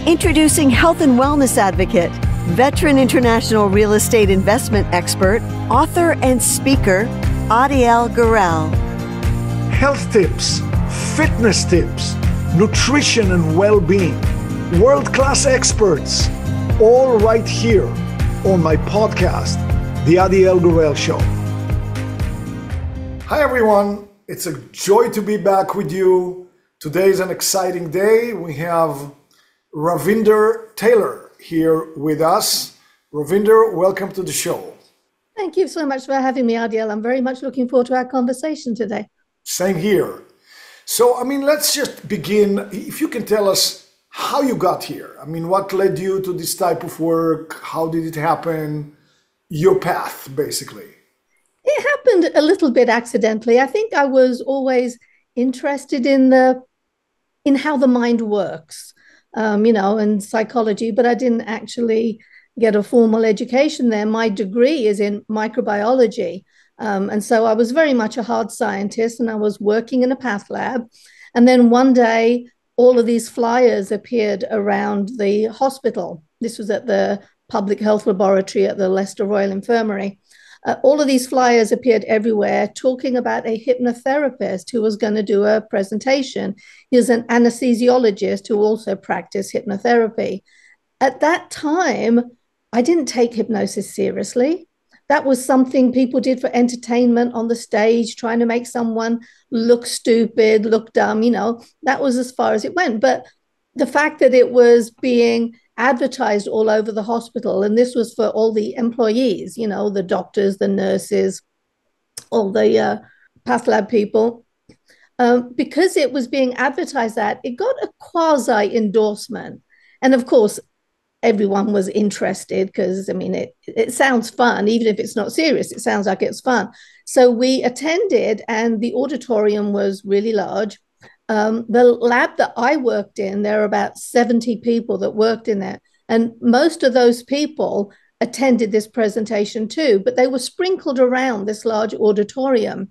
Introducing health and wellness advocate, veteran international real estate investment expert, author and speaker, Adiel Health tips, fitness tips, nutrition and well-being, world-class experts, all right here on my podcast, The Adiel Show. Hi everyone, it's a joy to be back with you. Today is an exciting day. We have Ravinder Taylor here with us. Ravinder, welcome to the show. Thank you so much for having me, Adiel. I'm very much looking forward to our conversation today. Same here. So, let's just begin. If you can tell us how you got here. What led you to this type of work? How did it happen? Your path, basically. It happened a little bit accidentally. I think I was always interested in how the mind works. And psychology, but I didn't actually get a formal education there. My degree is in microbiology. And so I was very much a hard scientist, and I was working in a path lab. And then one day, all of these flyers appeared around the hospital. This was at the public health laboratory at the Leicester Royal Infirmary. All of these flyers appeared everywhere talking about a hypnotherapist who was going to do a presentation. He was an anesthesiologist who also practiced hypnotherapy. At that time, I didn't take hypnosis seriously. That was something people did for entertainment on the stage, trying to make someone look stupid, look dumb, that was as far as it went. But the fact that it was being advertised all over the hospital, and this was for all the employees, the doctors, the nurses, all the path lab people, because it was being advertised that it got a quasi endorsement. And of course, everyone was interested because, it sounds fun, even if it's not serious, it sounds like it's fun. So we attended, and the auditorium was really large. The lab that I worked in, there were about 70 people that worked in there. And most of those people attended this presentation too, but they were sprinkled around this large auditorium.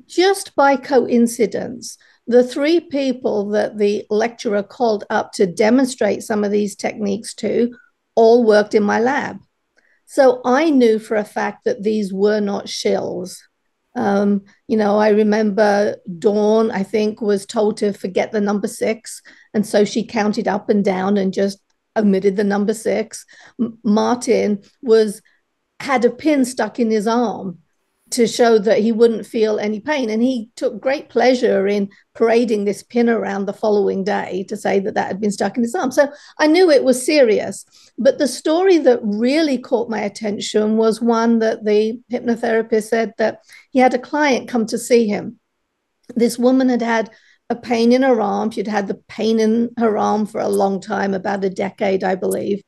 Just by coincidence, the three people that the lecturer called up to demonstrate some of these techniques to all worked in my lab. So I knew for a fact that these were not shills. I remember Dawn, I think, was told to forget the number 6. And so she counted up and down and just omitted the number 6. Martin had a pin stuck in his arm to show that he wouldn't feel any pain. And he took great pleasure in parading this pin around the following day to say that had been stuck in his arm. So I knew it was serious. But the story that really caught my attention was one that the hypnotherapist said that he had a client come to see him. This woman had had a pain in her arm. She'd had the pain in her arm for a long time, about a decade, I believe.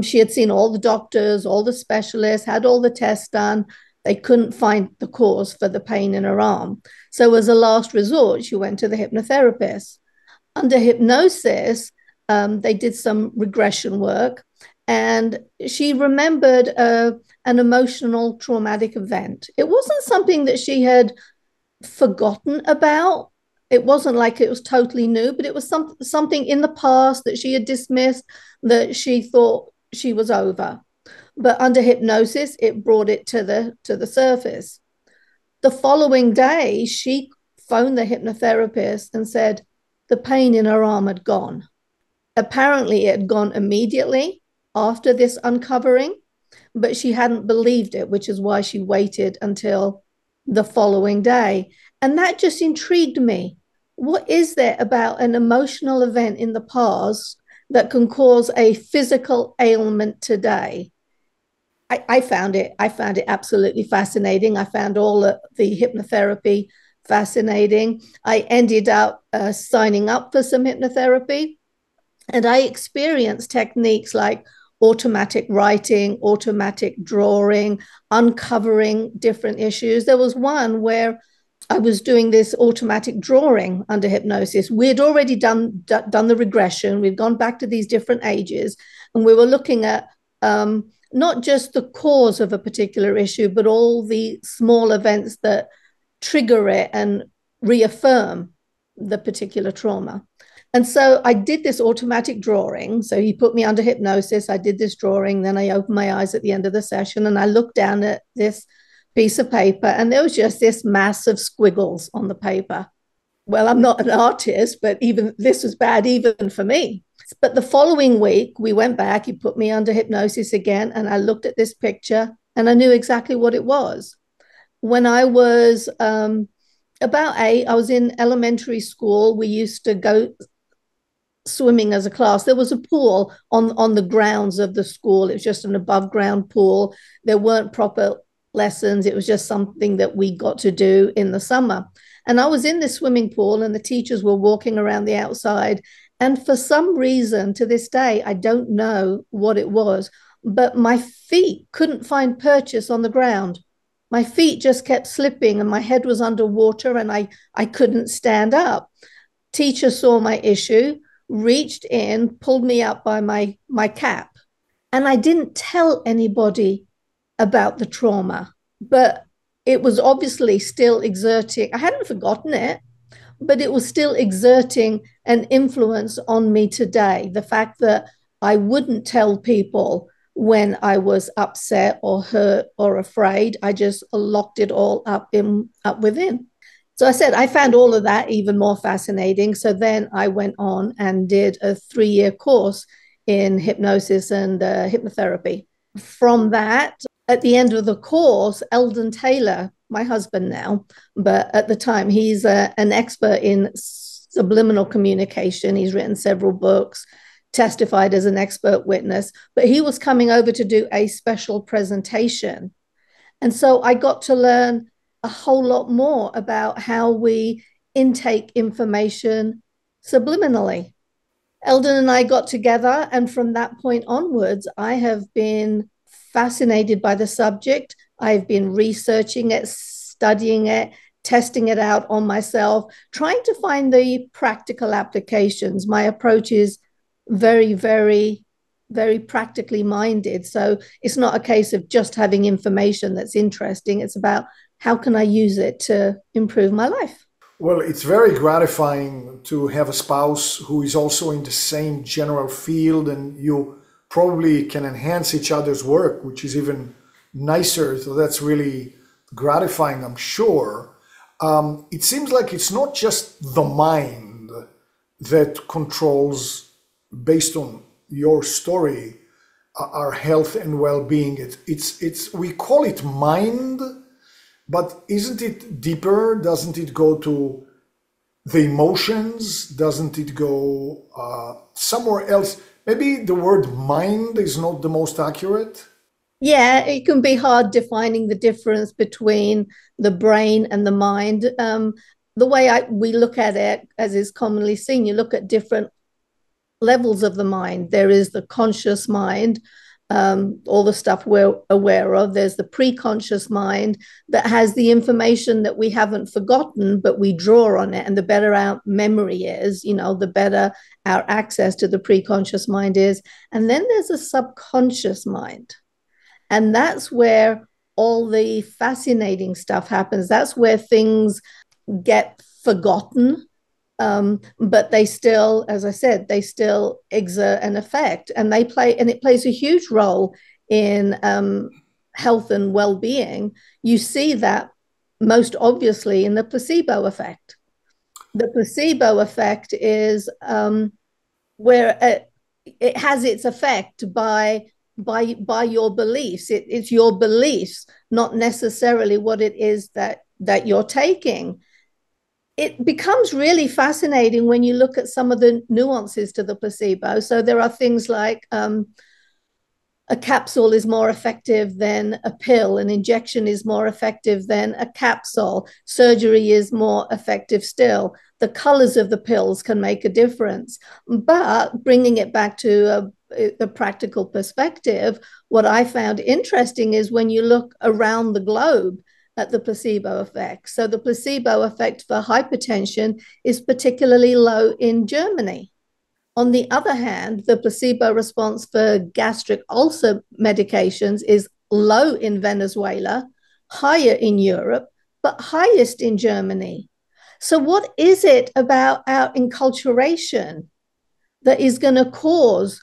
She had seen all the doctors, all the specialists, had all the tests done. They couldn't find the cause for the pain in her arm. So as a last resort, she went to the hypnotherapist. Under hypnosis, they did some regression work, and she remembered an emotional traumatic event. It wasn't something that she had forgotten about. It wasn't like it was totally new, but it was something in the past that she had dismissed, that she thought she was over. But under hypnosis, it brought it to the surface. The following day, she phoned the hypnotherapist and said the pain in her arm had gone. Apparently, it had gone immediately after this uncovering, but she hadn't believed it, which is why she waited until the following day. And that just intrigued me. What is there about an emotional event in the past that can cause a physical ailment today? I found it absolutely fascinating. I found all the hypnotherapy fascinating. I ended up signing up for some hypnotherapy, and I experienced techniques like automatic writing, automatic drawing, uncovering different issues. There was one where I was doing this automatic drawing under hypnosis. We had already done the regression. We've gone back to these different ages, and we were looking at not just the cause of a particular issue, but all the small events that trigger it and reaffirm the particular trauma. And so I did this automatic drawing. So he put me under hypnosis. I did this drawing. Then I opened my eyes at the end of the session and I looked down at this piece of paper and there was just this mass of squiggles on the paper. Well, I'm not an artist, but even this was bad even for me. But the following week, we went back. He put me under hypnosis again. And I looked at this picture and I knew exactly what it was. When I was about 8, I was in elementary school. We used to go swimming as a class. There was a pool on the grounds of the school. It was just an above ground pool. There weren't proper lessons. It was just something that we got to do in the summer. And I was in this swimming pool and the teachers were walking around the outside. And for some reason, to this day, I don't know what it was, but my feet couldn't find purchase on the ground. My feet just kept slipping and my head was underwater and I couldn't stand up. Teacher saw my issue, reached in, pulled me up by my cap. And I didn't tell anybody about the trauma, but it was obviously still exerting. I hadn't forgotten it, but it was still exerting an influence on me today. The fact that I wouldn't tell people when I was upset or hurt or afraid, I just locked it all up within. So I said, I found all of that even more fascinating. So then I went on and did a 3-year course in hypnosis and hypnotherapy. From that, at the end of the course, Eldon Taylor, my husband now, but at the time, he's an expert in subliminal communication. He's written several books, testified as an expert witness, but he was coming over to do a special presentation. And so I got to learn a whole lot more about how we intake information subliminally. Eldon and I got together, and from that point onwards, I have been fascinated by the subject. I've been researching it, studying it, testing it out on myself, trying to find the practical applications. My approach is very, very, very practically minded. So it's not a case of just having information that's interesting. It's about how can I use it to improve my life? Well, it's very gratifying to have a spouse who is also in the same general field, and you probably can enhance each other's work, which is even nicer. So that's really gratifying, I'm sure. It seems like it's not just the mind that controls, based on your story, our health and well-being. It's we call it mind, but isn't it deeper? Doesn't it go to the emotions? Doesn't it go somewhere else? Maybe the word mind is not the most accurate. Yeah, it can be hard defining the difference between the brain and the mind. The way we look at it, as is commonly seen, you look at different levels of the mind. There is the conscious mind, all the stuff we're aware of. There's the pre-conscious mind that has the information that we haven't forgotten, but we draw on it. And the better our memory is, the better our access to the pre-conscious mind is. And then there's a subconscious mind. And that's where all the fascinating stuff happens. That's where things get forgotten. But they still, as I said, they still exert an effect, and it plays a huge role in health and well-being. You see that most obviously in the placebo effect. The placebo effect is where it has its effect by your beliefs. It's your beliefs, not necessarily what it is that you're taking. It becomes really fascinating when you look at some of the nuances to the placebo. So there are things like a capsule is more effective than a pill, an injection is more effective than a capsule, surgery is more effective still. The colors of the pills can make a difference. But bringing it back to the practical perspective, what I found interesting is when you look around the globe at the placebo effect. So the placebo effect for hypertension is particularly low in Germany. On the other hand, the placebo response for gastric ulcer medications is low in Venezuela, higher in Europe, but highest in Germany. So, what is it about our enculturation that is going to cause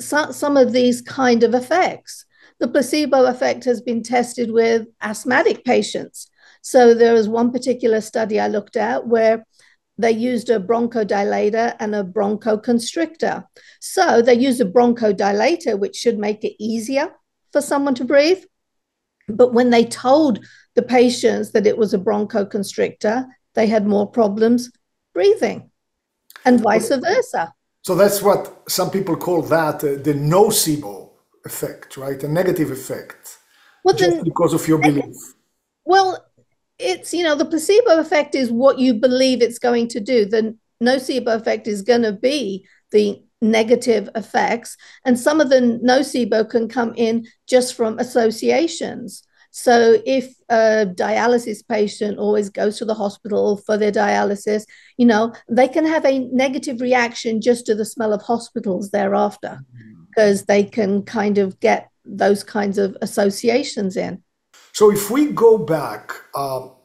some of these kind of effects? The placebo effect has been tested with asthmatic patients. So, there was one particular study I looked at where they used a bronchodilator and a bronchoconstrictor. So, they used a bronchodilator, which should make it easier for someone to breathe. But when they told the patients that it was a bronchoconstrictor, they had more problems breathing, and vice versa. So that's what some people call that the nocebo effect, right? A negative effect, Well, just then, because of your belief. well, it's, the placebo effect is what you believe it's going to do. The nocebo effect is going to be the negative effects. And some of the nocebo can come in just from associations. So if a dialysis patient always goes to the hospital for their dialysis, they can have a negative reaction just to the smell of hospitals thereafter, because they can kind of get those kinds of associations in. So if we go back,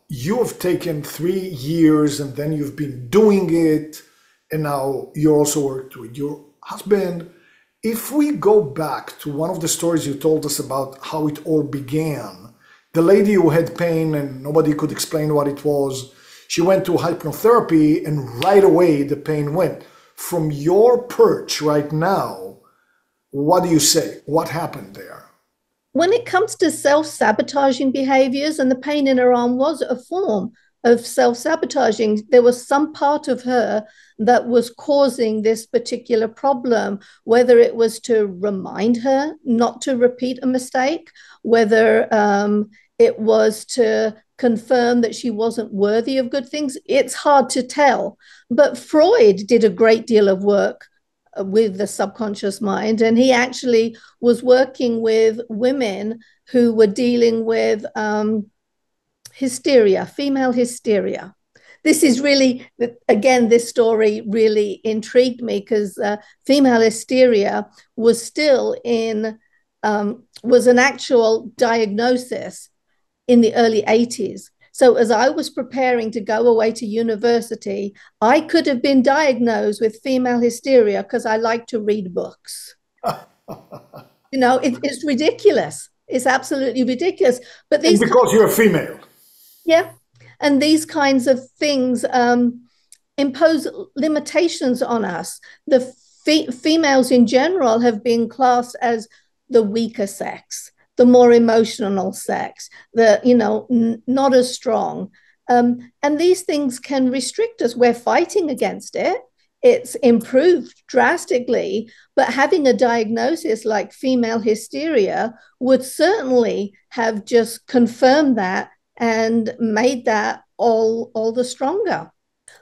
you have taken 3 years and then you've been doing it, and now you also worked with your husband. If we go back to one of the stories you told us about how it all began, the lady who had pain and nobody could explain what it was, she went to hypnotherapy and right away the pain went. From your perch right now, what do you say? What happened there? When it comes to self-sabotaging behaviors, and the pain in her arm was a form of self-sabotaging, there was some part of her that was causing this particular problem, whether it was to remind her not to repeat a mistake, whether it was to confirm that she wasn't worthy of good things. It's hard to tell. But Freud did a great deal of work with the subconscious mind, and he actually was working with women who were dealing with hysteria, female hysteria. This is really, again, this story really intrigued me because female hysteria was still was an actual diagnosis in the early 80s. So as I was preparing to go away to university, I could have been diagnosed with female hysteria because I like to read books. It's ridiculous. It's absolutely ridiculous. But these, and because you're a female. Yeah. And these kinds of things impose limitations on us. The females in general have been classed as the weaker sex, the more emotional sex, not as strong. And these things can restrict us. We're fighting against it. It's improved drastically, but having a diagnosis like female hysteria would certainly have just confirmed that and made that all the stronger.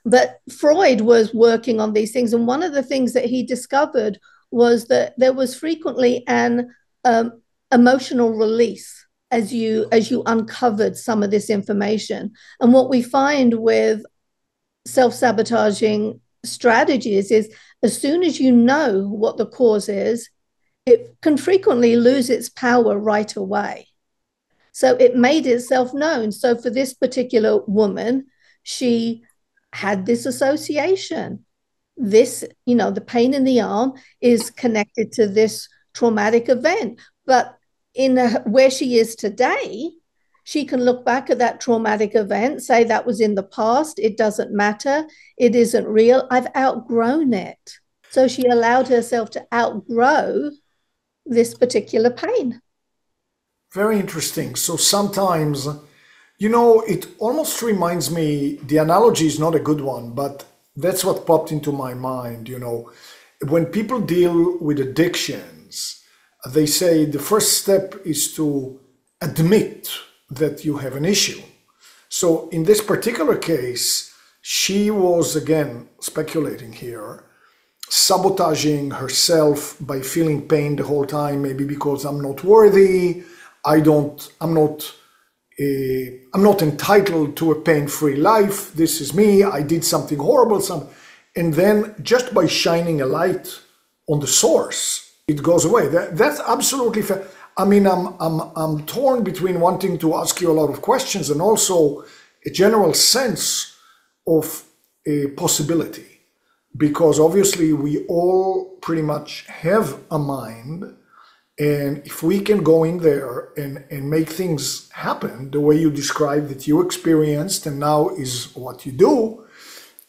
But Freud was working on these things, and one of the things that he discovered was that there was frequently an emotional release as you uncovered some of this information. And what we find with self-sabotaging strategies is as soon as you know what the cause is, it can frequently lose its power right away. So it made itself known. So for this particular woman, she had this association. This, the pain in the arm is connected to this traumatic event. But where she is today, she can look back at that traumatic event, say that was in the past. It doesn't matter. It isn't real. I've outgrown it. So she allowed herself to outgrow this particular pain. Very interesting. So sometimes, it almost reminds me, the analogy is not a good one, but that's what popped into my mind. When people deal with addictions, they say the first step is to admit that you have an issue. So in this particular case, she was, again, speculating here, sabotaging herself by feeling pain the whole time, maybe because I'm not worthy, I'm not entitled to a pain-free life. This is me. I did something horrible. And then just by shining a light on the source, it goes away. That's absolutely fair. I mean, I'm torn between wanting to ask you a lot of questions and also a general sense of a possibility, because obviously we all pretty much have a mind. And if we can go in there and make things happen the way you described that you experienced and now is what you do,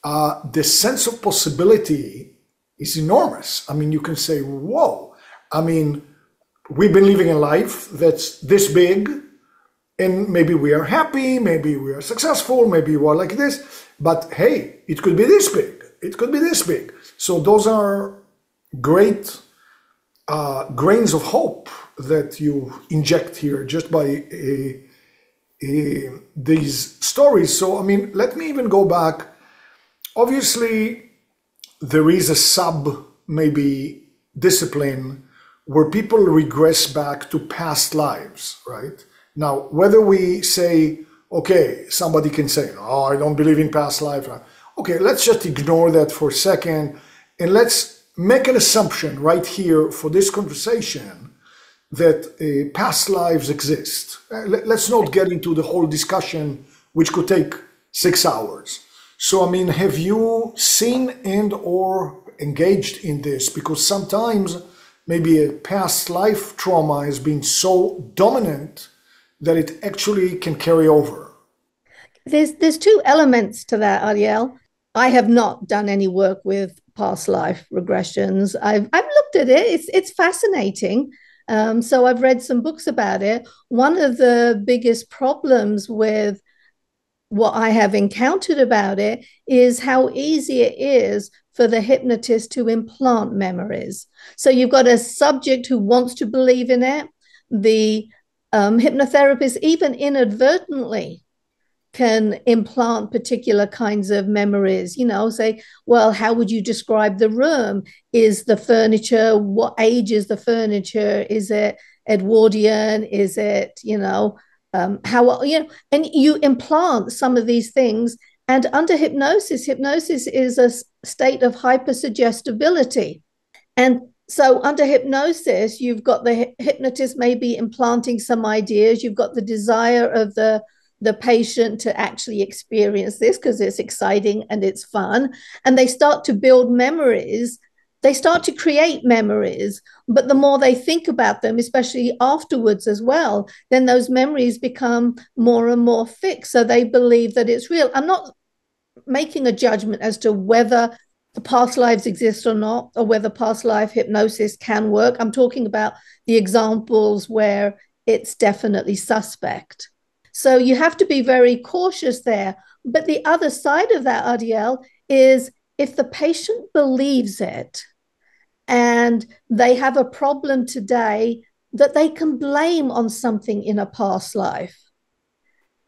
the sense of possibility is enormous. I mean, you can say, whoa, I mean, we've been living a life that's this big, and maybe we are happy, maybe we are successful, maybe we are like this, but hey, it could be this big, it could be this big. So those are great grains of hope that you inject here just by these stories. So, I mean, let me even go back. Obviously, there is a maybe discipline where people regress back to past lives, right? Now, whether we say, okay, somebody can say, oh, I don't believe in past life. Okay, let's just ignore that for a second and let's make an assumption right here for this conversation that past lives exist. Let's not get into the whole discussion, which could take 6 hours. So, I mean, have you seen and or engaged in this? Because sometimes maybe a past life trauma has been so dominant that it actually can carry over. There's two elements to that, Adiel. I have not done any work with past life regressions. I've looked at it. It's fascinating. So I've read some books about it. One of the biggest problems with what I have encountered about it is how easy it is for the hypnotist to implant memories. So you've got a subject who wants to believe in it. The hypnotherapist, even inadvertently, can implant particular kinds of memories, say, well, how would you describe the room? Is the furniture, what age is the furniture? Is it Edwardian? Is it, and you implant some of these things. And under hypnosis is a state of hypersuggestibility. And so under hypnosis, you've got the hypnotist maybe implanting some ideas. You've got the desire of the patient to actually experience this because it's exciting and it's fun. And they start to build memories. They start to create memories. But the more they think about them, especially afterwards as well, then those memories become more and more fixed. So they believe that it's real. I'm not making a judgment as to whether past lives exist or not, or whether past life hypnosis can work. I'm talking about the examples where it's definitely suspect. So you have to be very cautious there. But the other side of that, Adiel, is if the patient believes it and they have a problem today that they can blame on something in a past life,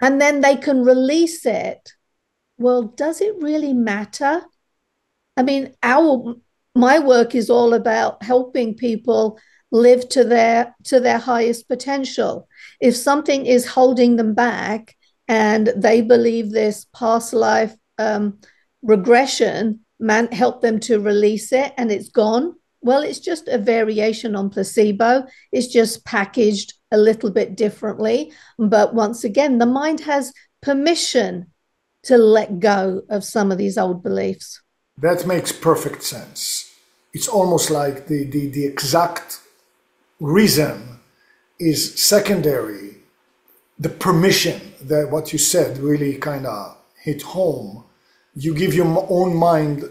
and then they can release it, well, does it really matter? I mean, my work is all about helping people live to their highest potential. If something is holding them back and they believe this past life regression help them to release it and it's gone, well, it's just a variation on placebo. It's just packaged a little bit differently. But once again, the mind has permission to let go of some of these old beliefs. That makes perfect sense. It's almost like the exact reason is secondary. The permission, that what you said really kind of hit home. You give your own mind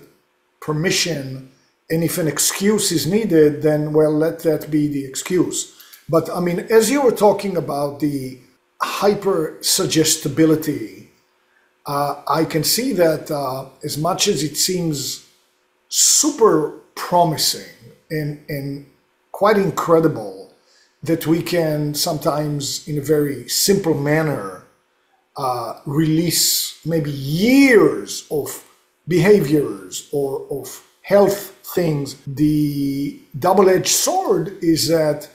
permission, and if an excuse is needed, then, well, let that be the excuse. But I mean, as you were talking about the hyper-suggestibility, I can see that as much as it seems super promising and quite incredible that we can sometimes in a very simple manner release maybe years of behaviors or of health things, the double-edged sword is that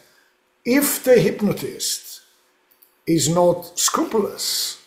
if the hypnotist is not scrupulous,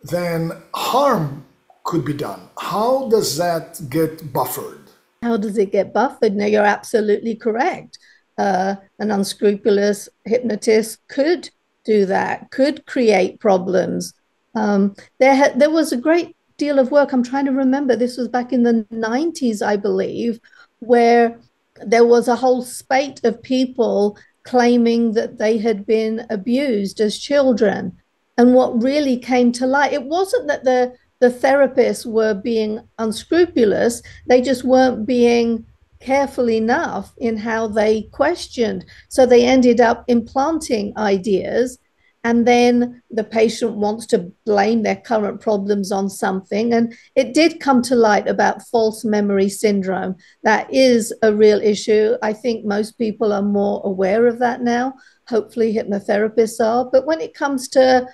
then harm could be done. How does that get buffered? How does it get buffered? No, you're absolutely correct. An unscrupulous hypnotist could do that, could create problems. There was a great deal of work. I'm trying to remember, this was back in the 90s, I believe, where there was a whole spate of people claiming that they had been abused as children. And what really came to light, it wasn't that the therapists were being unscrupulous, they just weren't being careful enough in how they questioned. So they ended up implanting ideas, and then the patient wants to blame their current problems on something. And it did come to light about false memory syndrome. That is a real issue. I think most people are more aware of that now. Hopefully hypnotherapists are. But when it comes to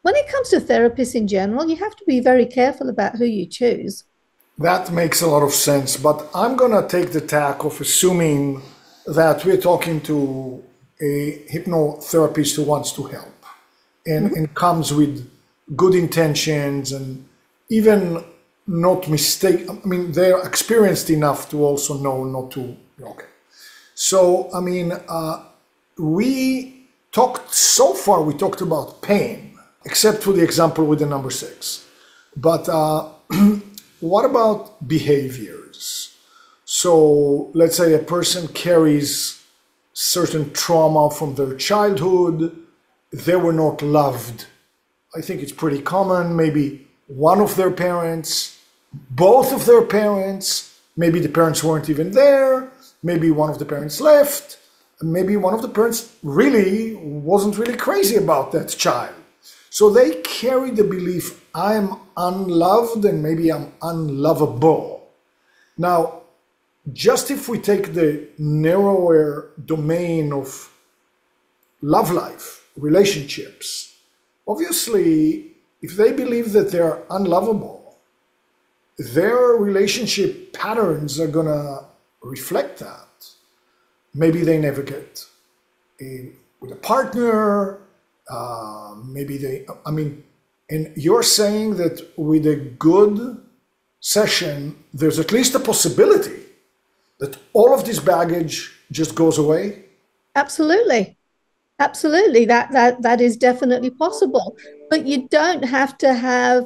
therapists in general, you have to be very careful about who you choose. That makes a lot of sense, but I'm going to take the tack of assuming that we're talking to a hypnotherapist who wants to help and comes with good intentions and even not mistake. I mean, they're experienced enough to also know not to. Okay. So, I mean, we talked about pain, except for the example with the number 6. But what about behaviors? So let's say a person carries certain trauma from their childhood. They were not loved. I think it's pretty common. Maybe one of their parents, both of their parents, maybe the parents weren't even there. Maybe one of the parents left. Maybe one of the parents really wasn't really crazy about that child. So they carry the belief, I'm unloved and maybe I'm unlovable. Now, just if we take the narrower domain of love life, relationships, obviously, if they believe that they're unlovable, their relationship patterns are going to reflect that. Maybe they never get with a partner. And you're saying that with a good session, there's at least a possibility that all of this baggage just goes away? Absolutely. Absolutely. That is definitely possible. But you don't have to have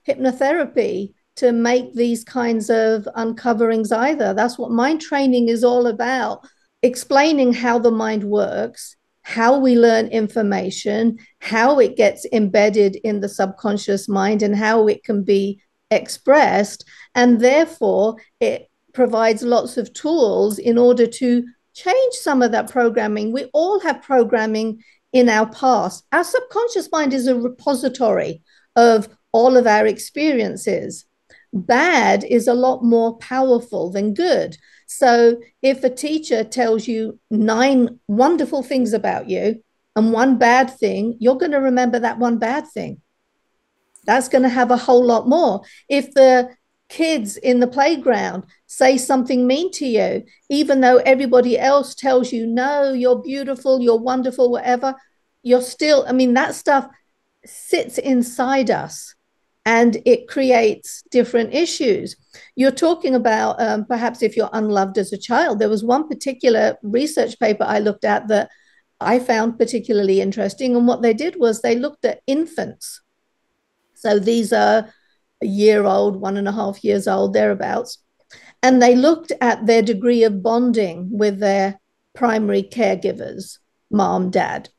hypnotherapy to make these kinds of uncoverings either. That's what mind training is all about, explaining how the mind works, how we learn information, how it gets embedded in the subconscious mind, and how it can be expressed. And therefore, it provides lots of tools in order to change some of that programming. We all have programming in our past. Our subconscious mind is a repository of all of our experiences. Bad is a lot more powerful than good. So if a teacher tells you 9 wonderful things about you and 1 bad thing, you're going to remember that 1 bad thing. That's going to have a whole lot more. If the kids in the playground say something mean to you, even though everybody else tells you, no, you're beautiful, you're wonderful, whatever, you're still, that stuff sits inside us. And it creates different issues. You're talking about perhaps if you're unloved as a child. There was one particular research paper I looked at that I found particularly interesting. And what they did was they looked at infants. So these are a year old, 1.5 years old, thereabouts. And they looked at their degree of bonding with their primary caregivers, mom, dad.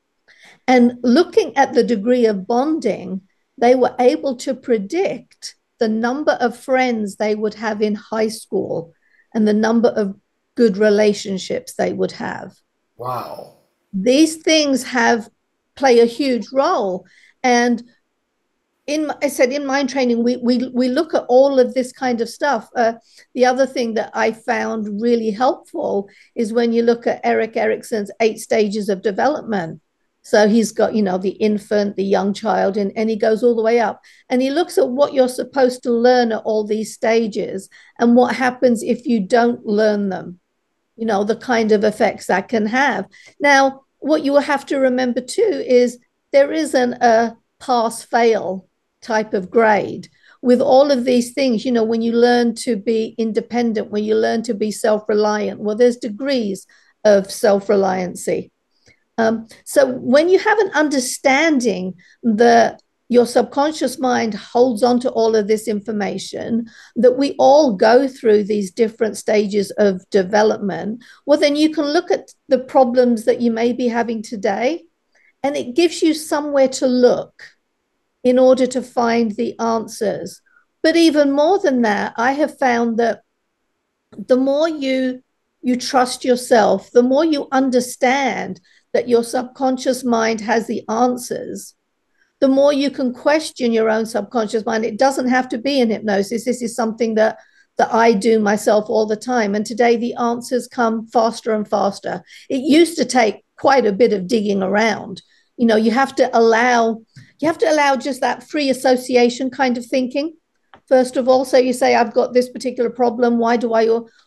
And looking at the degree of bonding, they were able to predict the number of friends they would have in high school and the number of good relationships they would have. Wow. These things play a huge role. And in mind training, we look at all of this kind of stuff. The other thing that I found really helpful is when you look at Erik Erikson's 8 stages of development. So he's got, the infant, the young child, and he goes all the way up. And he looks at what you're supposed to learn at all these stages and what happens if you don't learn them, the kind of effects that can have. Now, what you will have to remember too is there isn't a pass-fail type of grade. With all of these things, when you learn to be independent, when you learn to be self-reliant, well, there's degrees of self-reliancy. So when you have an understanding that your subconscious mind holds on to all of this information, that we all go through these different stages of development, well, then you can look at the problems that you may be having today, and it gives you somewhere to look in order to find the answers. But even more than that, I have found that the more you trust yourself, the more you understand that your subconscious mind has the answers, the more you can question your own subconscious mind. It doesn't have to be in hypnosis. This is something that I do myself all the time. And today the answers come faster and faster. It used to take quite a bit of digging around. You have to allow just that free association kind of thinking, first of all. So you say, I've got this particular problem. Why do I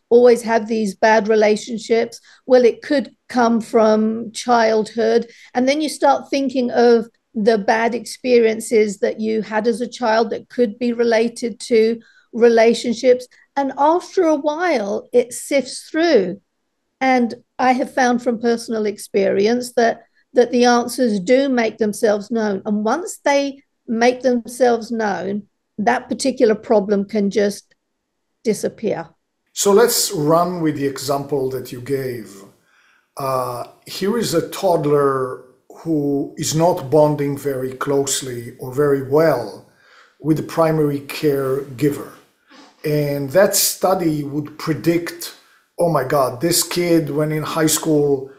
always have these bad relationships? Well, it could come from childhood. And then you start thinking of the bad experiences that you had as a child that could be related to relationships. And after a while, it sifts through. And I have found from personal experience that the answers do make themselves known. And once they make themselves known, that particular problem can just disappear. So let's run with the example that you gave. Here is a toddler who is not bonding very closely or very well with the primary caregiver. And that study would predict, oh my God, this kid, when in high school,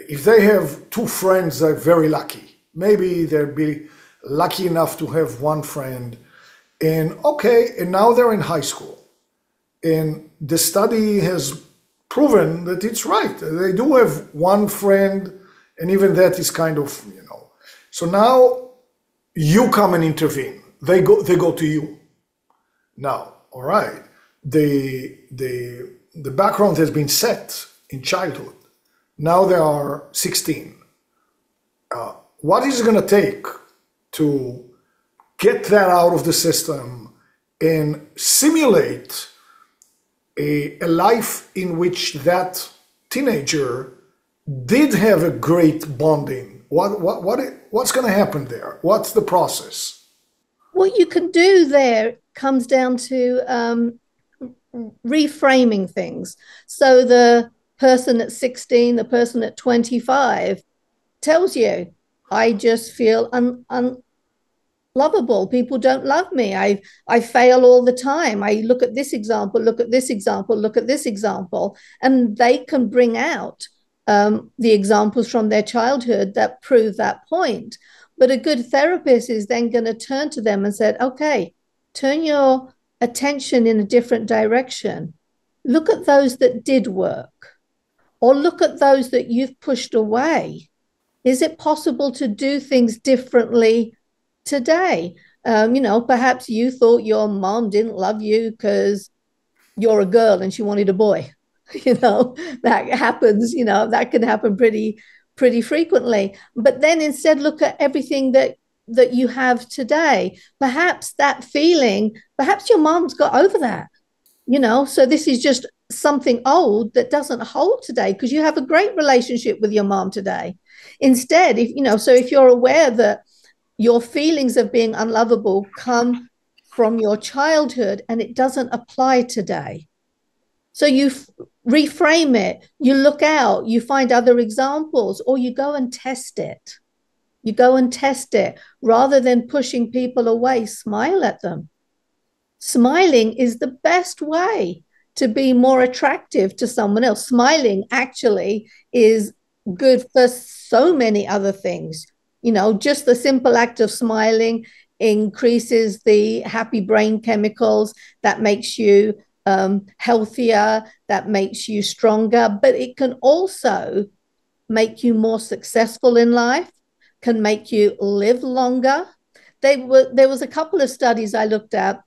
if they have two friends, they're very lucky. Maybe they'll be lucky enough to have one friend. And okay, and now they're in high school. And the study has proven that it's right. They do have one friend, and even that is kind of, So now you come and intervene. They go to you. Now, all right, the background has been set in childhood. Now they are 16. What is it going to take to get that out of the system and simulate a life in which that teenager did have a great bonding? What's going to happen there? What's the process? What you can do there comes down to reframing things. So the person at 16, the person at 25 tells you, I just feel unlovable. People don't love me. I fail all the time. I look at this example, look at this example, look at this example, and they can bring out the examples from their childhood that prove that point. But a good therapist is then going to turn to them and say, okay, turn your attention in a different direction. Look at those that did work, or look at those that you've pushed away. Is it possible to do things differently today? Perhaps you thought your mom didn't love you because you're a girl and she wanted a boy. That happens, that can happen pretty frequently. But then instead look at everything that you have today. Perhaps that feeling, perhaps your mom's got over that, so this is just something old that doesn't hold today because you have a great relationship with your mom today. Instead, if you're aware that your feelings of being unlovable come from your childhood and it doesn't apply today. So you reframe it, you look out, you find other examples, or you go and test it. You go and test it rather than pushing people away. Smile at them. Smiling is the best way to be more attractive to someone else. Smiling actually is good for so many other things. Just the simple act of smiling increases the happy brain chemicals that makes you healthier, that makes you stronger, but it can also make you more successful in life, can make you live longer. There was a couple of studies I looked at.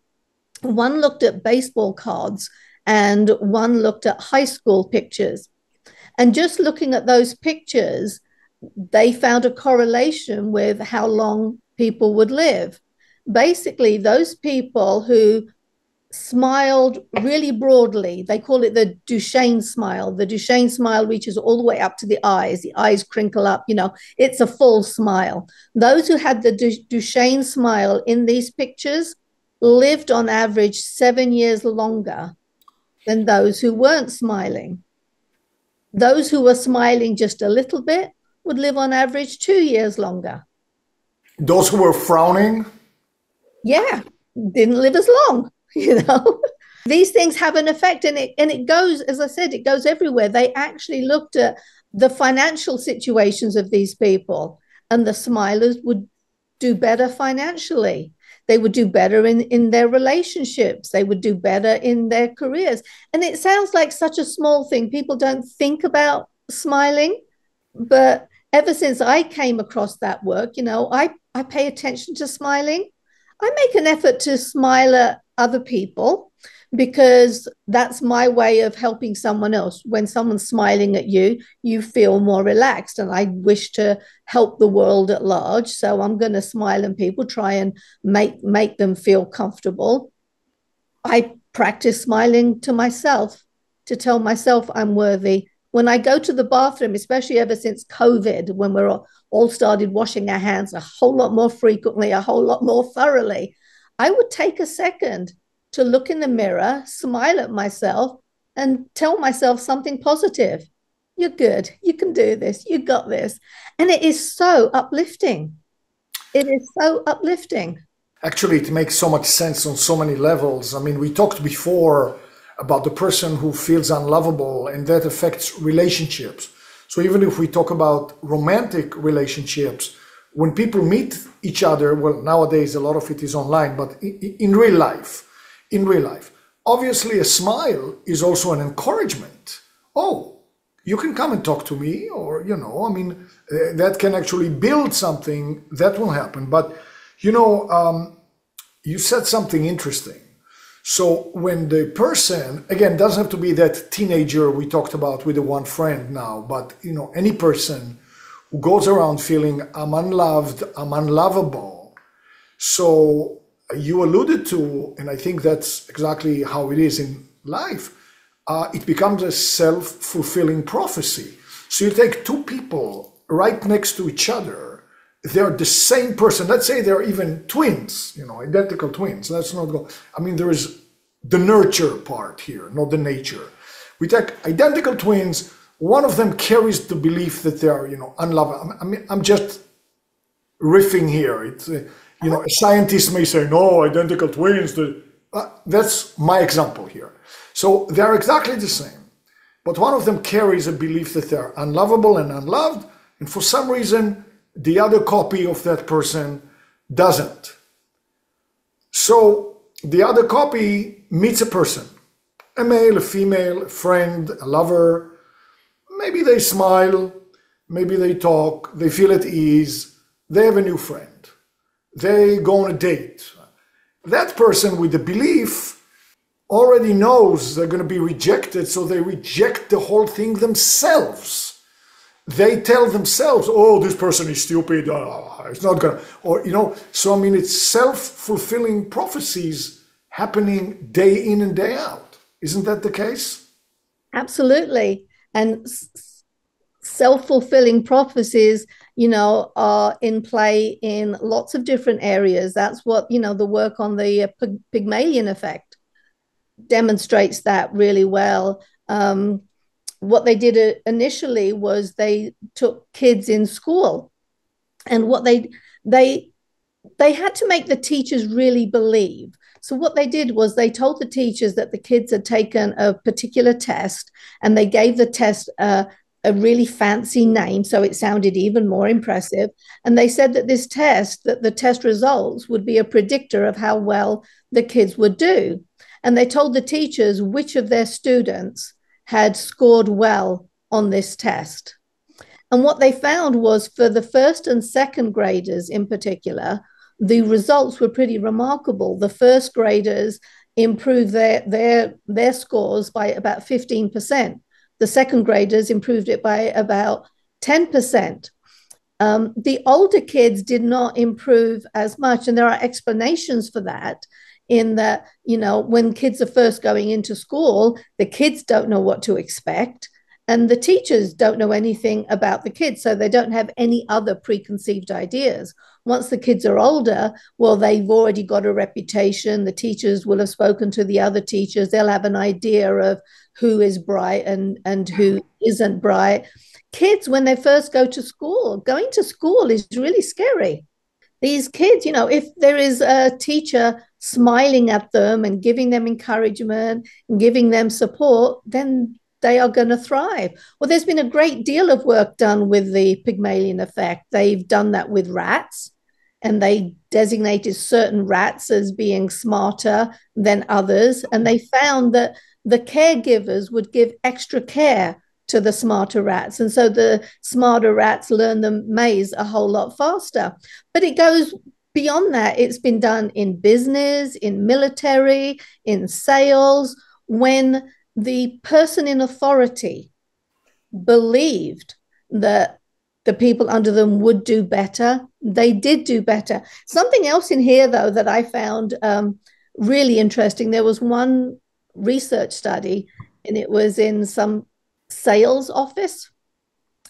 One looked at baseball cards and one looked at high school pictures. And just looking at those pictures, they found a correlation with how long people would live. Basically, those people who smiled really broadly. They call it the Duchenne smile. The Duchenne smile reaches all the way up to the eyes crinkle up, it's a full smile. Those who had the Duchenne smile in these pictures lived on average 7 years longer than those who weren't smiling. Those who were smiling just a little bit would live on average 2 years longer. Those who were frowning? Yeah, didn't live as long. These things have an effect, and it goes, as I said, it goes everywhere. They actually looked at the financial situations of these people, and the smilers would do better financially. They would do better in their relationships. They would do better in their careers. And it sounds like such a small thing. People don't think about smiling, but ever since I came across that work, I pay attention to smiling. I make an effort to smile at other people because that's my way of helping someone else. When someone's smiling at you, you feel more relaxed, and I wish to help the world at large. So I'm going to smile at people, try and make them feel comfortable. I practice smiling to myself to tell myself I'm worthy. When I go to the bathroom, especially ever since COVID, when we're all started washing our hands a whole lot more frequently, a whole lot more thoroughly, I would take a second to look in the mirror, smile at myself, and tell myself something positive. You're good. You can do this. You got this. And it is so uplifting. It is so uplifting. Actually, it makes so much sense on so many levels. I mean, we talked before about the person who feels unlovable, and that affects relationships. So even if we talk about romantic relationships, when people meet each other, well, nowadays a lot of it is online, but in real life, obviously a smile is also an encouragement. Oh, you can come and talk to me, or, that can actually build something that will happen. But, you said something interesting. So when the person, again, doesn't have to be that teenager we talked about with the one friend now, but, any person who goes around feeling I'm unloved, I'm unlovable. So you alluded to, and I think that's exactly how it is in life, it becomes a self-fulfilling prophecy. So you take two people right next to each other, they're the same person. Let's say they're even twins, identical twins. Let's not go. I mean, there is the nurture part here, not the nature. We take identical twins. One of them carries the belief that they are, unlovable. I mean, I'm just riffing here. It's, a scientist may say, no, identical twins. That's my example here. So they're exactly the same. But one of them carries a belief that they're unlovable and unloved. And for some reason, the other copy of that person doesn't. So the other copy meets a person, a male, a female, a friend, a lover. Maybe they smile, maybe they talk, they feel at ease, they have a new friend, they go on a date. That person with the belief already knows they're going to be rejected, so they reject the whole thing themselves. They tell themselves, oh, this person is stupid, it's not gonna, or, so I mean, it's self-fulfilling prophecies happening day in and day out. Isn't that the case? Absolutely. And self-fulfilling prophecies, are in play in lots of different areas. That's what, the work on the Pygmalion effect demonstrates that really well. What they did initially was they took kids in school, and what they had to make the teachers really believe. So what they did was they told the teachers that the kids had taken a particular test, and they gave the test a really fancy name, so it sounded even more impressive. And they said that that the test results would be a predictor of how well the kids would do. And they told the teachers which of their students had scored well on this test. And what they found was, for the first and second graders in particular, the results were pretty remarkable. The first graders improved their scores by about 15%. The second graders improved it by about 10%. The older kids did not improve as much, and there are explanations for that. in that, when kids are first going into school, the kids don't know what to expect. And the teachers don't know anything about the kids, so they don't have any other preconceived ideas. Once the kids are older, well, they've already got a reputation. The teachers will have spoken to the other teachers. They'll have an idea of who is bright and who isn't bright. Kids, when they first go to school, going to school is really scary. These kids, if there is a teacher smiling at them and giving them encouragement and giving them support, then they are going to thrive. Well, there's been a great deal of work done with the Pygmalion effect. They've done that with rats, and they designated certain rats as being smarter than others. And they found that the caregivers would give extra care to the smarter rats. And so the smarter rats learn the maze a whole lot faster. But it goes beyond that. It's been done in business, in military, in sales. When the person in authority believed that the people under them would do better, they did do better. Something else in here, though, that I found really interesting. There was one research study, and it was in some sales office,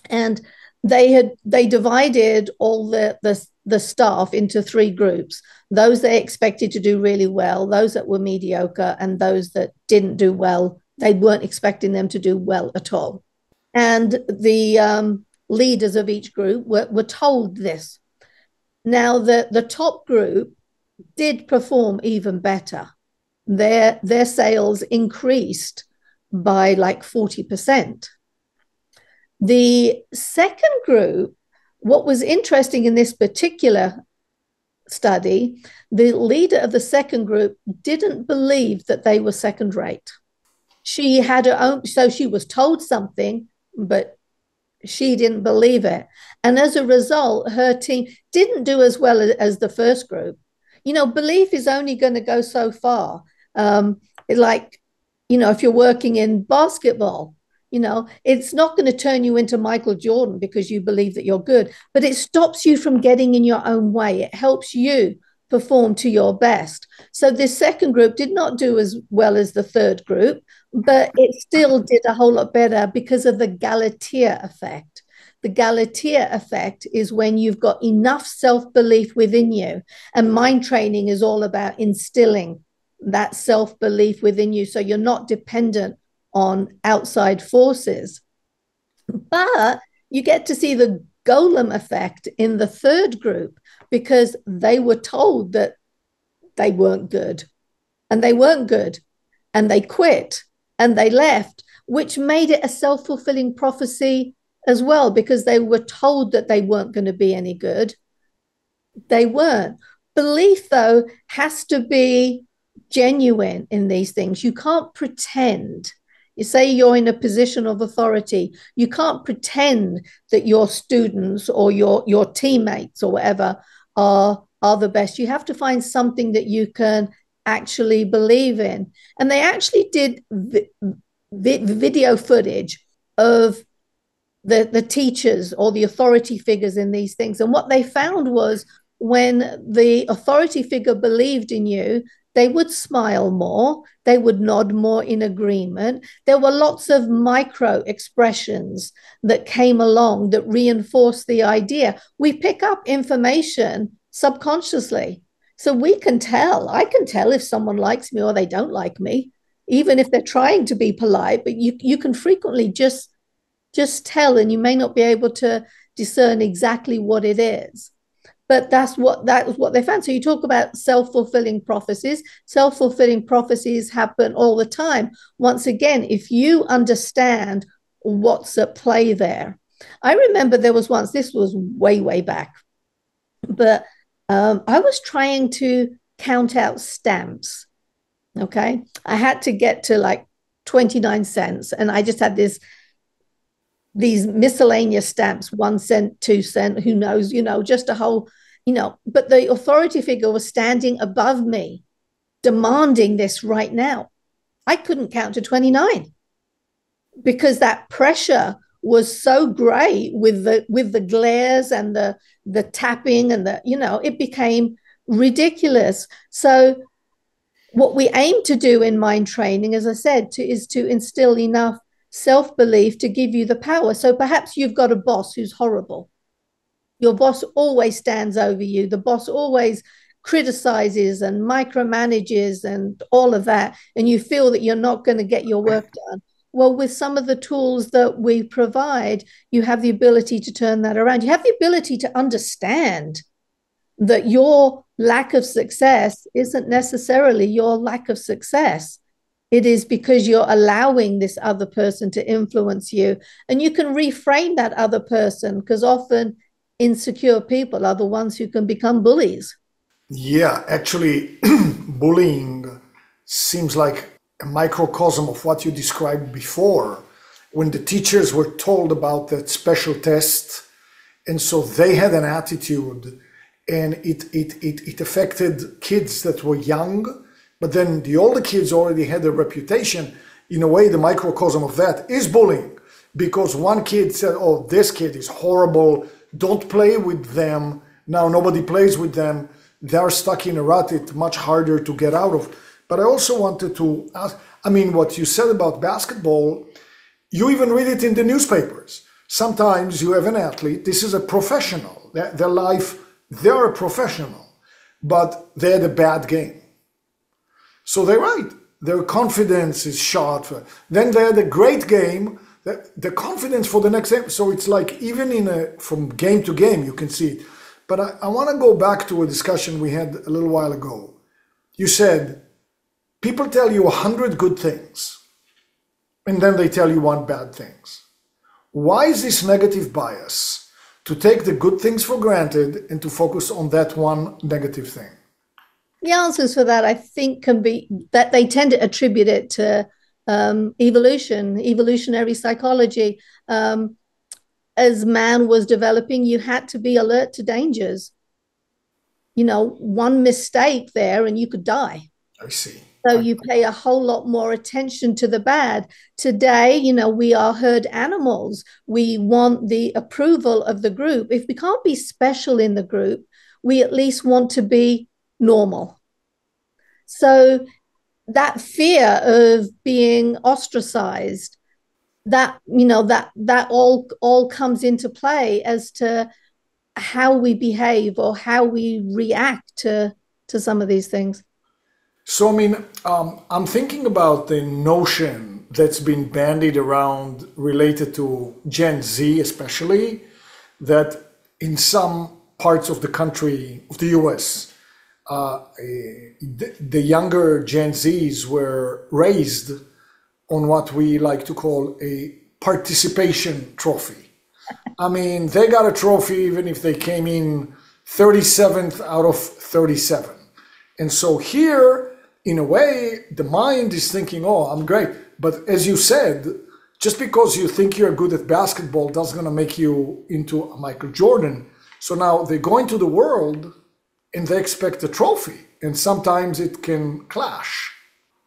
and they divided all the staff into three groups: those they expected to do really well, those that were mediocre, and those that didn't do well. They weren't expecting them to do well at all. And the leaders of each group were told this. Now, the top group did perform even better. Their sales increased by like 40%. The second group, what was interesting in this particular study, the leader of the second group didn't believe that they were second rate. She had her own, so she was told something, but she didn't believe it. And as a result, her team didn't do as well as the first group. Belief is only going to go so far. If you're working in basketball, it's not going to turn you into Michael Jordan because you believe that you're good, but it stops you from getting in your own way. It helps you perform to your best. So this second group did not do as well as the third group, but it still did a whole lot better because of the Galatea effect. The Galatea effect is when you've got enough self-belief within you, and mind training is all about instilling that self-belief within you so you're not dependent on outside forces. But you get to see the golem effect in the third group because they were told that they weren't good, and they weren't good, and they quit and they left, which made it a self-fulfilling prophecy as well, because they were told that they weren't going to be any good. They weren't. Belief, though, has to be genuine in these things. You can't pretend. You say you're in a position of authority. You can't pretend that your students or your teammates or whatever are the best. You have to find something that you can actually believe in. And they actually did video footage of the teachers or the authority figures in these things. And what they found was when the authority figure believed in you, they would smile more, they would nod more in agreement. There were lots of micro expressions that came along that reinforced the idea. We pick up information subconsciously. So we can tell, I can tell if someone likes me or they don't like me, even if they're trying to be polite, but you can frequently just tell, and you may not be able to discern exactly what it is. But that was what they found. So you talk about self-fulfilling prophecies. Self-fulfilling prophecies happen all the time. Once again, if you understand what's at play there. I remember there was once, this was way, way back, but I was trying to count out stamps. Okay. I had to get to like 29 cents. And I just had these miscellaneous stamps, 1 cent, 2 cent, who knows, just a whole, but the authority figure was standing above me, demanding this right now. I couldn't count to 29 because that pressure was so great with the glares and the tapping and it became ridiculous. So What we aim to do in mind training, as I said, is to instill enough self-belief to give you the power. So perhaps you've got a boss who's horrible. Your boss always stands over you. The boss always criticizes and micromanages and all of that. And you feel that you're not going to get your work done. Well, with some of the tools that we provide, you have the ability to turn that around. You have the ability to understand that your lack of success isn't necessarily your lack of success. It is because you're allowing this other person to influence you. And you can reframe that other person, because often insecure people are the ones who can become bullies. Yeah, actually, bullying seems like a microcosm of what you described before, when the teachers were told about that special test, and so they had an attitude, and it affected kids that were young, but then the older kids already had a reputation. In a way, the microcosm of that is bullying, because one kid said, oh, this kid is horrible, don't play with them. Now nobody plays with them. They're stuck in a rut. It's much harder to get out of. But I also wanted to ask, I mean, what you said about basketball, you even read it in the newspapers. Sometimes you have an athlete, this is a professional, their life, they're a professional, but they had a bad game. So they're right, their confidence is shot. Then they had a great game, the confidence for the next game. So it's like even from game to game, you can see it. But I want to go back to a discussion we had a little while ago. You said, people tell you 100 good things, and then they tell you one bad things. Why is this negative bias to take the good things for granted and to focus on that one negative thing? The answers for that, I think, can be that they tend to attribute it to evolutionary psychology. As man was developing, you had to be alert to dangers. You know, one mistake there and you could die. I see. So you pay a whole lot more attention to the bad. Today, you know, we are herd animals. We want the approval of the group. If we can't be special in the group, we at least want to be normal. So that fear of being ostracized, that, you know, that all comes into play as to how we behave or how we react to some of these things. So, I mean, I'm thinking about the notion that's been bandied around related to Gen Z, especially, that in some parts of the country, of the US, the younger Gen Zs were raised on what we like to call a participation trophy. I mean, they got a trophy even if they came in 37th out of 37. And so here, in a way, the mind is thinking, oh, I'm great. But as you said, just because you think you're good at basketball doesn't gonna make you into a Michael Jordan. So now they go into the world and they expect a trophy. And sometimes it can clash.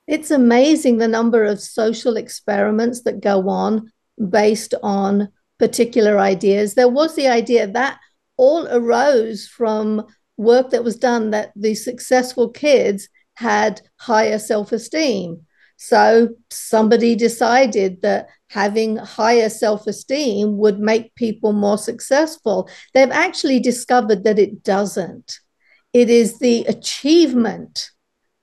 It's amazing the number of social experiments that go on based on particular ideas. There was the idea that all arose from work that was done, that the successful kids had higher self-esteem. So somebody decided that having higher self-esteem would make people more successful. They've actually discovered that it doesn't. It is the achievement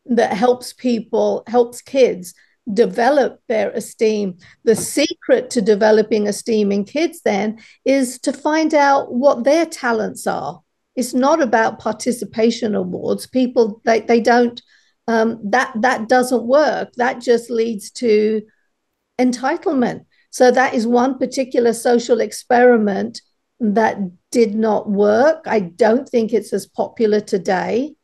that helps kids develop their esteem. The secret to developing esteem in kids then is to find out what their talents are. It's not about participation awards. People, they don't, that doesn't work. That just leads to entitlement. So that is one particular social experiment that did not work. I don't think it's as popular today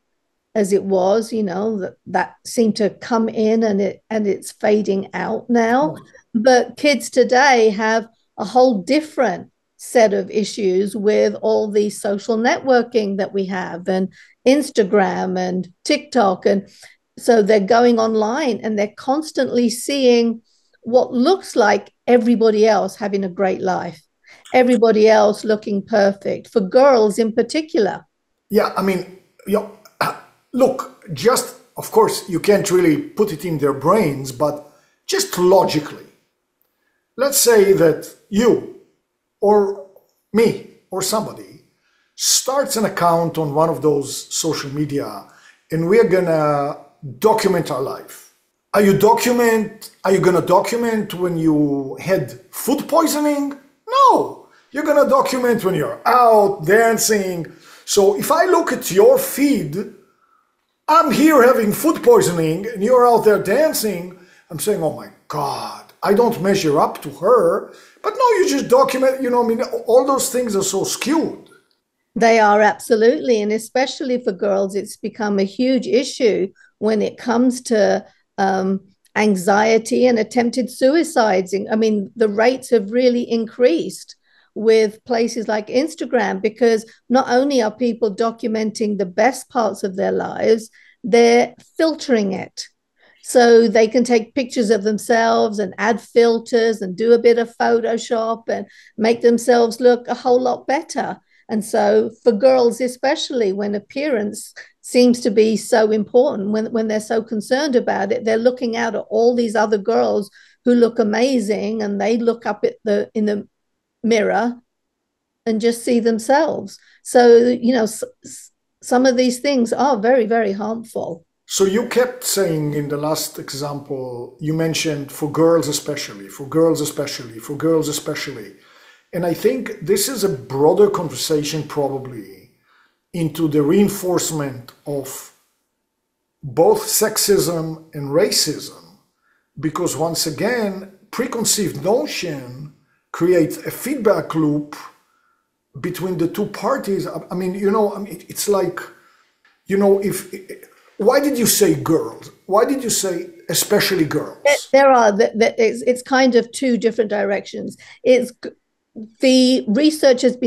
as it was, you know, that seemed to come in and it's fading out now. But kids today have a whole different set of issues with all the social networking that we have, and Instagram and TikTok. And so they're going online and they're constantly seeing what looks like everybody else having a great life, everybody else looking perfect, for girls in particular. Yeah, I mean, look, just of course, you can't really put it in their brains, but just logically. Let's say that you or me or somebody starts an account on one of those social media and we're gonna document our life. Are you gonna document when you had food poisoning? No, you're gonna document when you're out dancing. So if I look at your feed, I'm here having food poisoning and you're out there dancing, I'm saying, oh my God, I don't measure up to her. But no, you just document, I mean, all those things are so skewed. They are, absolutely. And especially for girls, it's become a huge issue when it comes to anxiety and attempted suicides. I mean, the rates have really increased with places like Instagram, because not only are people documenting the best parts of their lives, they're filtering it. So they can take pictures of themselves and add filters and do a bit of Photoshop and make themselves look a whole lot better. And so for girls, especially when appearance seems to be so important, when they're so concerned about it, they're looking out at all these other girls who look amazing, and they look up at in the mirror and just see themselves. So, some of these things are very, very harmful. So you kept saying in the last example, you mentioned for girls especially, for girls especially, for girls especially. And I think this is a broader conversation probably into the reinforcement of both sexism and racism, because once again, preconceived notion creates a feedback loop between the two parties. I mean, it's like, why did you say girls? Why did you say especially girls? It's kind of two different directions. The research has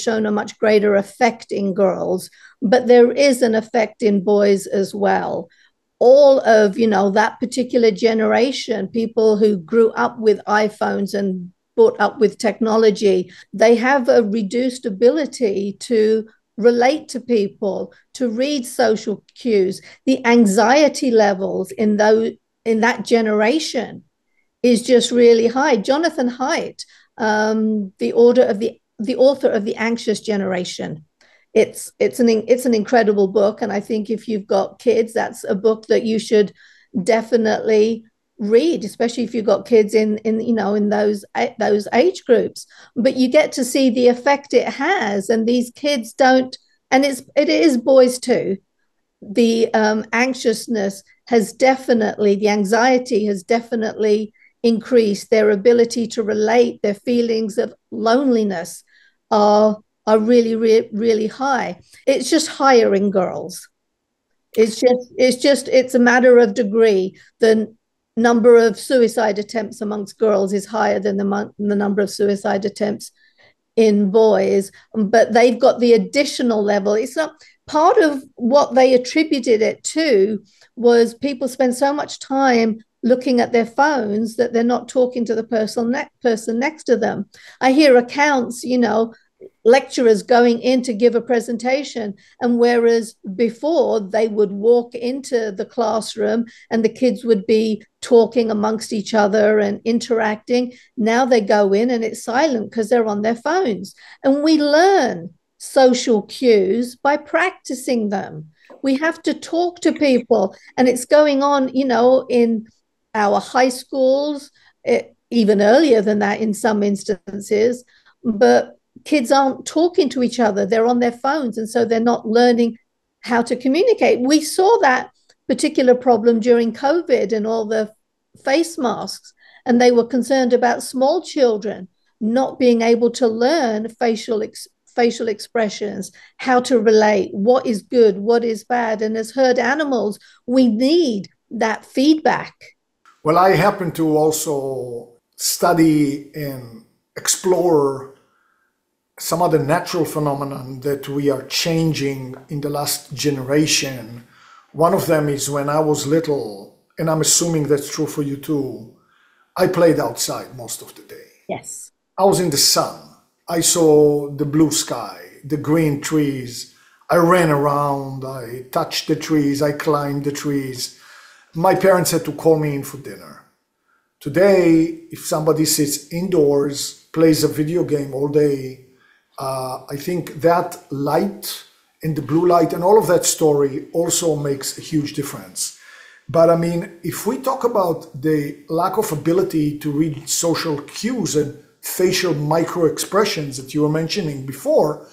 shown a much greater effect in girls, but there is an effect in boys as well. All of, that particular generation, people who grew up with iPhones and brought up with technology, they have a reduced ability to relate to people, to read social cues. The anxiety levels in that generation is just really high. Jonathan Haidt, the author of The Anxious Generation, it's an incredible book, and I think if you've got kids, that's a book that you should definitely read, especially if you've got kids in those age groups. But you get to see the effect it has, and these kids don't, and it is boys too. The anxiousness the anxiety has definitely increased. Their ability to relate, their feelings of loneliness are really, really, really high. It's just higher in girls. It's a matter of degree. The number of suicide attempts amongst girls is higher than the number of suicide attempts in boys, but they've got the additional level. It's not part of what they attributed it to was people spend so much time looking at their phones that they're not talking to the person next to them. I hear accounts, lecturers going in to give a presentation, and whereas before they would walk into the classroom and the kids would be talking amongst each other and interacting, now they go in and it's silent because they're on their phones. And we learn social cues by practicing them. We have to talk to people, and it's going on, in our high schools, even earlier than that in some instances, but kids aren't talking to each other. They're on their phones, and so they're not learning how to communicate. We saw that particular problem during COVID and all the face masks, and they were concerned about small children not being able to learn facial expressions, how to relate, what is good, what is bad. And as herd animals, we need that feedback. Well, I happen to also study and explore some other natural phenomenon that we are changing in the last generation. One of them is when I was little, and I'm assuming that's true for you too, I played outside most of the day. Yes. I was in the sun. I saw the blue sky, the green trees. I ran around, I touched the trees, I climbed the trees. My parents had to call me in for dinner. Today, if somebody sits indoors, plays a video game all day, I think that light and the blue light and all of that story also makes a huge difference. But I mean, if we talk about the lack of ability to read social cues and facial micro expressions that you were mentioning before,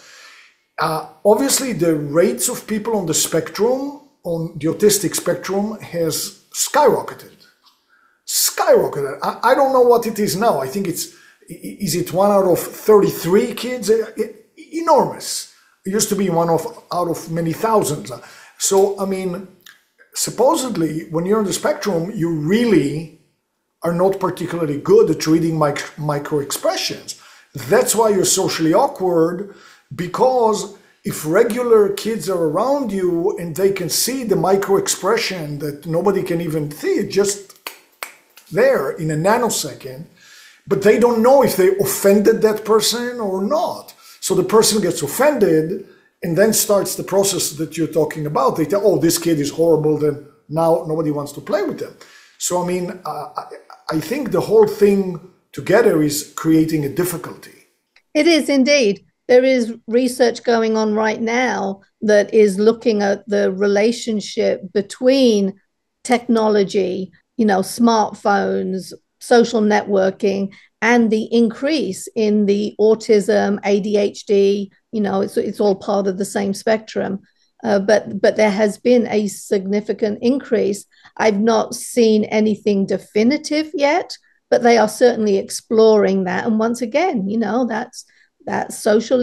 obviously the rates of people on the spectrum, on the autistic spectrum, has skyrocketed. I don't know what it is now. I think is it 1 out of 33 kids? Enormous. It used to be out of many thousands. So, I mean, supposedly, when you're on the spectrum, you really are not particularly good at reading micro expressions. That's why you're socially awkward, because if regular kids are around you and they can see the micro expression that nobody can even see, just there in a nanosecond, but they don't know if they offended that person or not. So the person gets offended and then starts the process that you're talking about. They tell, oh, this kid is horrible, then now nobody wants to play with them. So, I mean, I think the whole thing together is creating a difficulty. It is indeed. There is research going on right now that is looking at the relationship between technology, smartphones, social networking, and the increase in the autism, ADHD. It's all part of the same spectrum. But there has been a significant increase. I've not seen anything definitive yet, but they are certainly exploring that. And once again, that's that social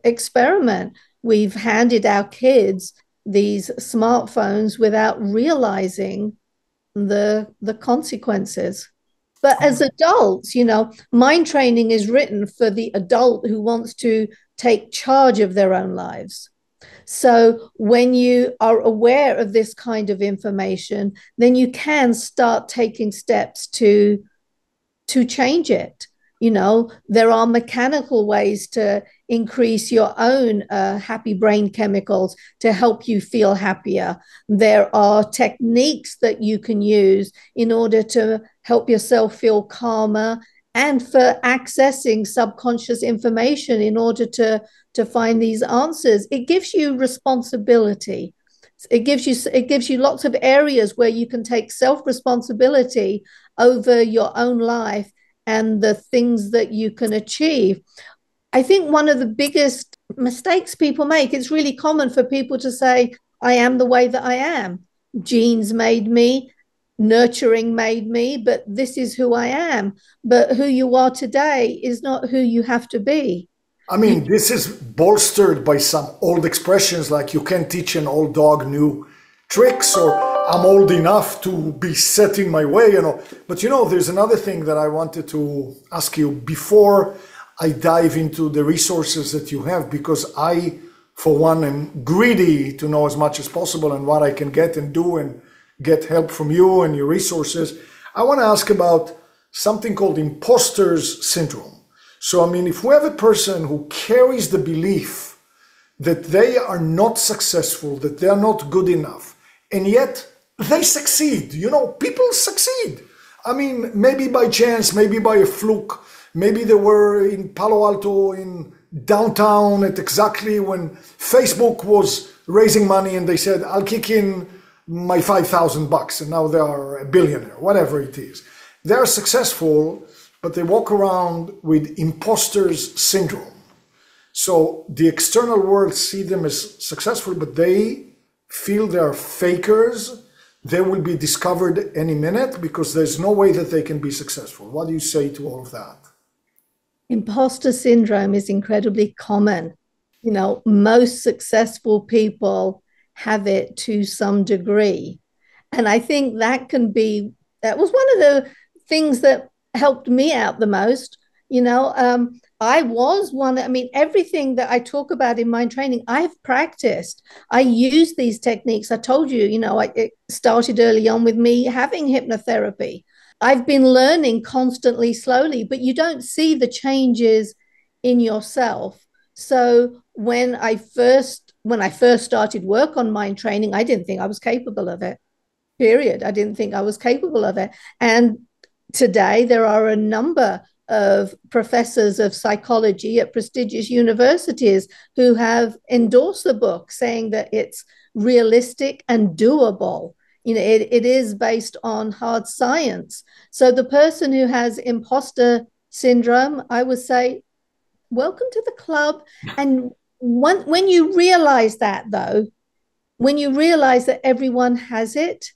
experiment. We've handed our kids these smartphones without realizing the consequences. But as adults, mind training is written for the adult who wants to take charge of their own lives. So when you are aware of this kind of information, then you can start taking steps to change it. There are mechanical ways to increase your own happy brain chemicals to help you feel happier. There are techniques that you can use in order to help yourself feel calmer and for accessing subconscious information in order to find these answers. It gives you responsibility. It gives you lots of areas where you can take self-responsibility over your own life and the things that you can achieve. I think one of the biggest mistakes people make, it's really common for people to say, I am the way that I am. Genes made me, nurturing made me, but this is who I am. But who you are today is not who you have to be. I mean, this is bolstered by some old expressions like you can't teach an old dog new tricks, or I'm old enough to be set in my way, But there's another thing that I wanted to ask you before I dive into the resources that you have, because I, for one, am greedy to know as much as possible and what I can get and do and get help from you and your resources. I want to ask about something called imposter's syndrome. So, I mean, if we have a person who carries the belief that they are not successful, that they are not good enough, and yet they succeed, people succeed. I mean, maybe by chance, maybe by a fluke, maybe they were in Palo Alto, in downtown at exactly when Facebook was raising money and they said, I'll kick in my $5,000 and now they are a billionaire, whatever it is. They're successful, but they walk around with imposter's syndrome. So the external world see them as successful, but they feel they're fakers. They will be discovered any minute because there's no way that they can be successful. What do you say to all of that? Imposter syndrome is incredibly common. Most successful people have it to some degree. And I think that was one of the things that helped me out the most. Everything that I talk about in mind training, I've practiced. I use these techniques. I told you, it started early on with me having hypnotherapy. I've been learning constantly, slowly, but you don't see the changes in yourself. So when I first when I first started work on mind training, I didn't think I was capable of it. Period. I didn't think I was capable of it. And today there are a number of professors of psychology at prestigious universities who have endorsed the book, saying that it's realistic and doable. It is based on hard science. So the person who has imposter syndrome, I would say, welcome to the club. And when you realize that, though, when you realize that everyone has it,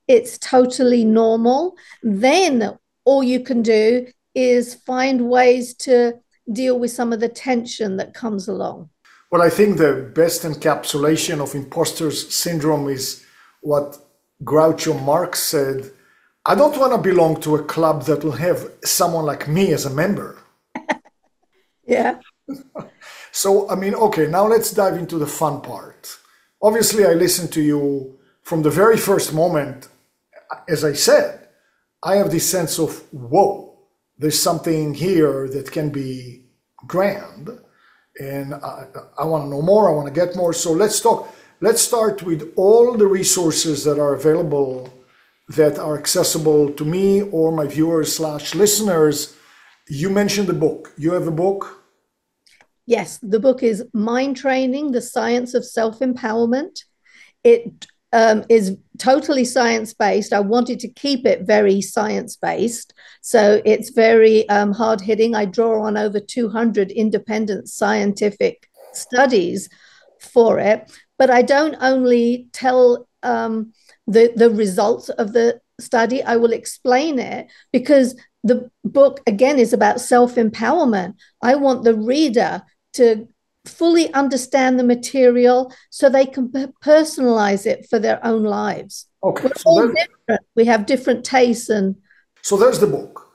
it's totally normal, then all you can do is find ways to deal with some of the tension that comes along. Well, I think the best encapsulation of imposter syndrome is what Groucho Marx said: I don't want to belong to a club that will have someone like me as a member. Yeah. So, I mean, okay, now let's dive into the fun part. Obviously, I listened to you from the very first moment. As I said, I have this sense of, whoa, there's something here that can be grand. And I want to know more, I want to get more. So let's talk. Let's start with all the resources that are available, that are accessible to me or my viewers / listeners. You mentioned the book. You have a book? Yes, the book is Mind Training, The Science of Self-Empowerment. It is totally science-based. I wanted to keep it very science-based. So it's very hard-hitting. I draw on over 200 independent scientific studies for it. But I don't only tell the results of the study, I will explain it, because the book, again, is about self-empowerment. I want the reader to fully understand the material so they can personalize it for their own lives. Okay. We're all different. We have different tastes. So there's the book.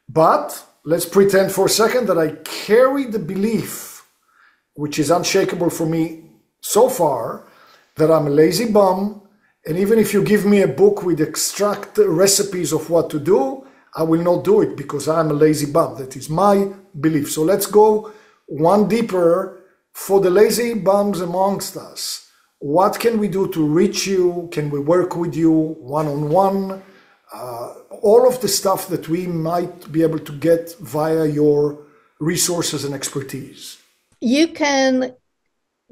But let's pretend for a second that I carry the belief, which is unshakable for me so far, that I'm a lazy bum. And even if you give me a book with extract recipes of what to do, I will not do it because I'm a lazy bum. That is my belief. So let's go one deeper. For the lazy bums amongst us, what can we do to reach you? Can we work with you one-on-one? All of the stuff that we might be able to get via your resources and expertise. You can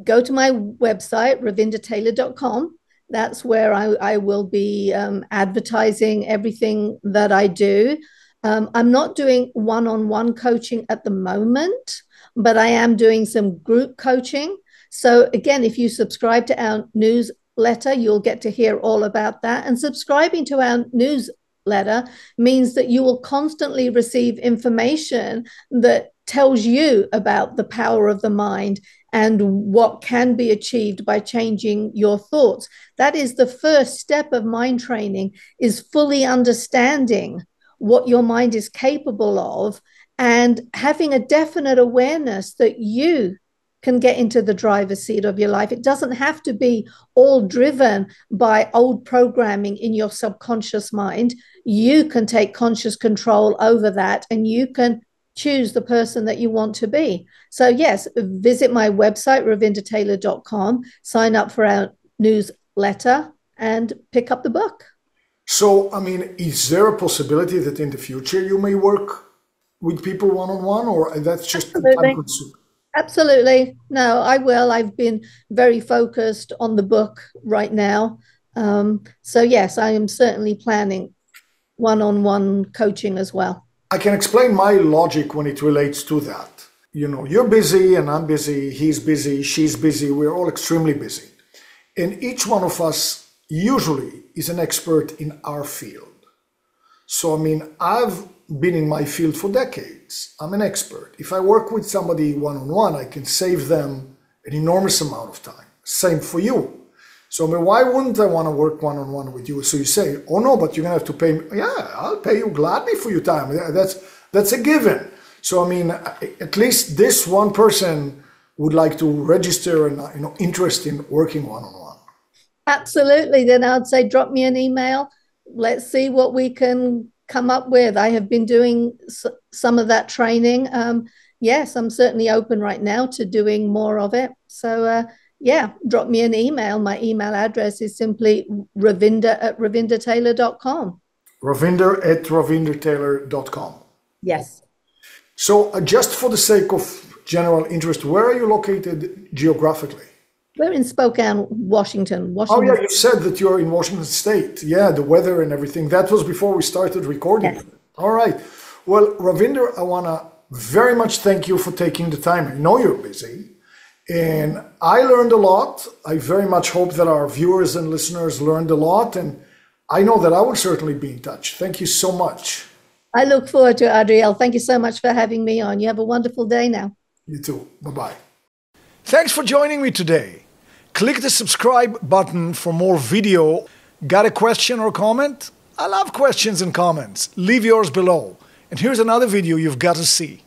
go to my website, ravindertaylor.com. That's where I will be advertising everything that I do. I'm not doing one-on-one coaching at the moment, but I am doing some group coaching. So again, if you subscribe to our newsletter, you'll get to hear all about that. And subscribing to our newsletter means that you will constantly receive information that tells you about the power of the mind and what can be achieved by changing your thoughts. That is the first step of mind training, is fully understanding what your mind is capable of and having a definite awareness that you can get into the driver's seat of your life. It doesn't have to be all driven by old programming in your subconscious mind. You can take conscious control over that, and you can choose the person that you want to be. So yes, visit my website, ravindertaylor.com, sign up for our newsletter, and pick up the book. So, I mean, is there a possibility that in the future you may work with people one-on-one, or that's just time-consuming? Absolutely. No, I will. I've been very focused on the book right now. So yes, I am certainly planning one-on-one coaching as well. I can explain my logic when it relates to that. You know, you're busy and I'm busy, he's busy, she's busy, we're all extremely busy. And each one of us usually is an expert in our field. So, I mean, I've been in my field for decades. I'm an expert. If I work with somebody one-on-one, I can save them an enormous amount of time. Same for you. So, I mean, why wouldn't I want to work one-on-one with you? So you say, oh no, but you're going to have to pay me. Yeah, I'll pay you gladly for your time. That's a given. So, I mean, at least this one person would like to register an interest in working one-on-one. Absolutely. Then I'd say, drop me an email. Let's see what we can come up with. I have been doing some of that training. Yes, I'm certainly open right now to doing more of it. So yeah, drop me an email. My email address is simply ravinder@ravindertaylor.com. Ravinder@ravindertaylor.com. Yes. So just for the sake of general interest, where are you located geographically? We're in Spokane, Washington. Oh yeah, you said that you're in Washington State. Yeah, the weather and everything. That was before we started recording. Yes. All right. Well, Ravinder, I want to very much thank you for taking the time. I know you're busy. And I learned a lot. I very much hope that our viewers and listeners learned a lot. And I know that I will certainly be in touch. Thank you so much. I look forward to it, Adiel. Thank you so much for having me on. You have a wonderful day now. You too. Bye-bye. Thanks for joining me today. Click the subscribe button for more video. Got a question or comment? I love questions and comments. Leave yours below. And here's another video you've got to see.